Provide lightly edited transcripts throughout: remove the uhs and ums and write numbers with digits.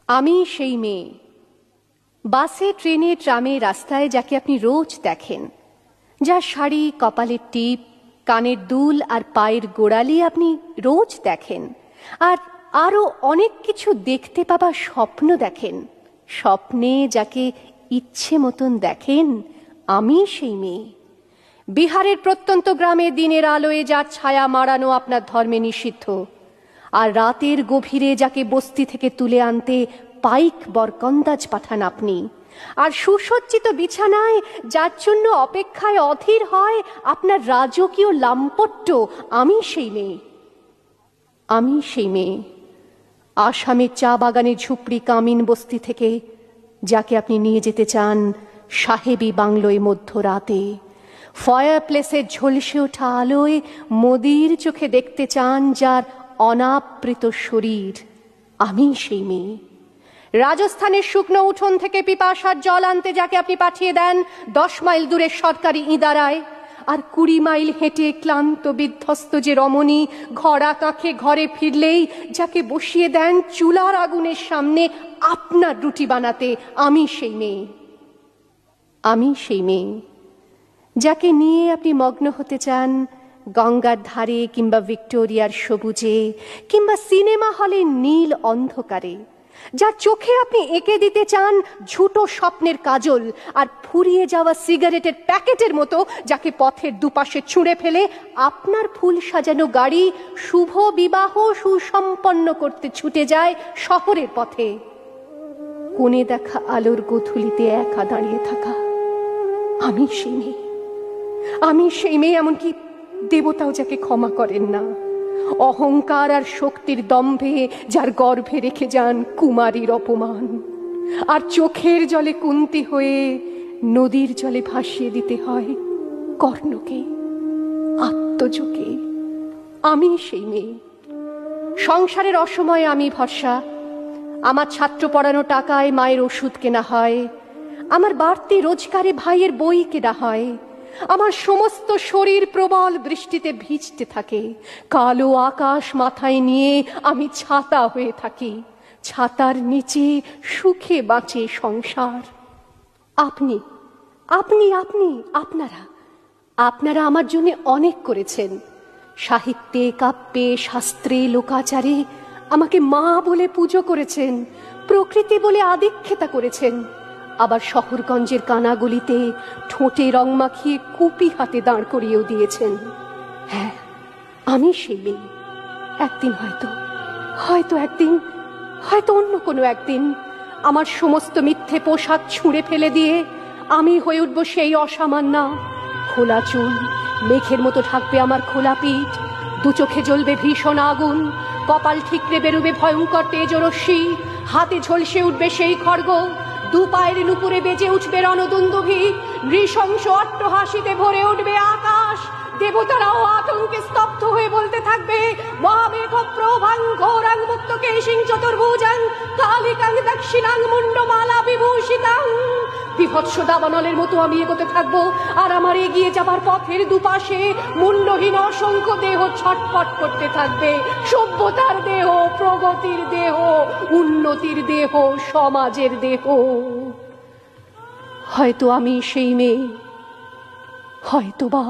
আমি সেই মেয়ে, বাসে ট্রেনে ট্রামে রাস্তায় যাকে আপনি রোজ দেখেন, যার শাড়ি, কপালের টিপ, কানের দুল আর পায়ের গোড়ালি আপনি রোজ দেখেন, আর আরো অনেক কিছু দেখতে পাবার স্বপ্ন দেখেন। স্বপ্নে যাকে ইচ্ছে মতন দেখেন, আমি সেই মেয়ে। বিহারের প্রত্যন্ত গ্রামে দিনের আলোয় যার ছায়া মাড়ানো আপনার ধর্মে নিষিদ্ধ, আর রাতের গভীরে যাকে বস্তি থেকে তুলে আনতে পাইক বরকন্দাজ পাঠান আপনি, আর সুসজ্জিত বিছানায় যার জন্য অপেক্ষায় অধীর হয় আপনার রাজকীয় লাম্পট্য, আমি সেই মেয়ে। আমি সেই মেয়ে, আসামের চা বাগানের ঝুপড়ি কামিন বস্তি থেকে যাকে আপনি নিয়ে যেতে চান সাহেবী বাংলোয় মধ্যরাতে, ফায়ার প্লেসের ঝলসে ওঠা আলোয় মোদির চোখে দেখতে চান যার অনাবৃত শরীর, আমি সেই মেয়ে। রাজস্থানের শুকনো উঠোন থেকে পিপাসার জল আনতে যাকে আপনি পাঠিয়ে দেন 10 মাইল দূরের সরকারি ইদারায়, আর 20 মাইল হেঁটে ক্লান্ত বিধ্বস্ত যে রমণী ঘরা কাঁখে ঘরে ফিরলেই যাকে বসিয়ে দেন চুলার আগুনের সামনে আপনার রুটি বানাতে, আমি সেই মেয়ে। আমি সেই মেয়ে যাকে নিয়ে আপনি মগ্ন হতে চান গঙ্গার ধারে কিংবা ভিক্টোরিয়ার সবুজে কিংবা সিনেমা হলের নীল অন্ধকারে, যার চোখে আপনি এঁকে দিতে চান ঝুটো স্বপ্নের কাজল, আর ফুরিয়ে যাওয়া সিগারেটের প্যাকেটের মতো যাকে পথের দুপাশে ছুঁড়ে ফেলে আপনার ফুল সাজানো গাড়ি শুভ বিবাহ সুসম্পন্ন করতে ছুটে যায় শহরের পথে। কোণে দেখা আলোর গোধূলিতে একা দাঁড়িয়ে থাকা, আমি সেই মেয়ে। আমি সেই মেয়ে, এমনকি দেবতাও যাকে ক্ষমা করেন না, অহংকার আর শক্তির দম্ভে যার গর্ভে রেখে যান কুমারীর অপমান, আর চোখের জলে কুন্তি হয়ে নদীর জলে ভাসিয়ে দিতে হয় কর্ণকে, আত্মজকে। আমি সেই মেয়ে। সংসারের অসময়ে আমি ভরসা, আমার ছাত্র পড়ানো টাকায় মায়ের ওষুধ কেনা হয়, আমার বাড়তি রোজগারে ভাইয়ের বই কেনা হয়, আমার সমস্ত শরীর প্রবল বৃষ্টিতে ভিজতে থাকে, কালো আকাশ মাথায় নিয়ে আমি ছাতা হয়ে থাকি, ছাতার নিচে সুখে বাঁচে সংসার। আপনি আপনি আপনি আপনারা আপনারা আমার জন্য অনেক করেছেন। সাহিত্যে, কাব্যে, শাস্ত্রে, লোকাচারে আমাকে মা বলে পুজো করেছেন, প্রকৃতি বলে আদিক্ষেতা করেছেন, আবার শহরগঞ্জের কানাগলিতে ঠোঁটে রং মাখিয়ে কুপি হাতে দাঁড় করিয়েও দিয়েছেন। হ্যাঁ, আমি সেই মেয়ে। একদিন হয়তো অন্য কোনো একদিন আমার সমস্ত মিথ্যে পোশাক ছুঁড়ে ফেলে দিয়ে আমি হয়ে উঠব সেই অসামান্যা। খোলা চুল মেঘের মতো ঢাকবে আমার খোলা পিঠ, দু চোখে জ্বলবে ভীষণ আগুন, কপাল ঠিকরে বেরুবে ভয়ঙ্কর তেজরশ্মি, হাতে ঝলসে উঠবে সেই খড়গ, দু পায়ের নুপুরে বেজে উঠবে রণদুন্দুভি, নৃশংস অট্টহাসিতে ভরে উঠবে আকাশ। দেবতারাও আতঙ্কে স্তব্ধ হয়ে বলতে থাকবে, মহামেঘ প্রভাং ঘোরাং মুক্ত কেশিং চতুর্ভুজাং কালিকাং দক্ষিণাং মুন্ডমালা বিভূষিতাং। বিভৎস দাবানলের মতো আমি এগোতে থাকবো, আর আমার এগিয়ে যাবার পথের দুপাশে মুন্ডহীন অসংখ্য দেহ ছটফট করতে থাকবে। সভ্যতার দেহ, প্রগতির দেহ, উন্নতির দেহ, সমাজের দেহ। হয়তো আমি সেই মেয়ে, হয়তোবা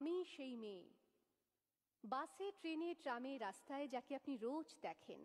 আমি সেই মেয়ে, বাসে ট্রেনে ট্রামে রাস্তায় যাকে আপনি রোজ দেখেন।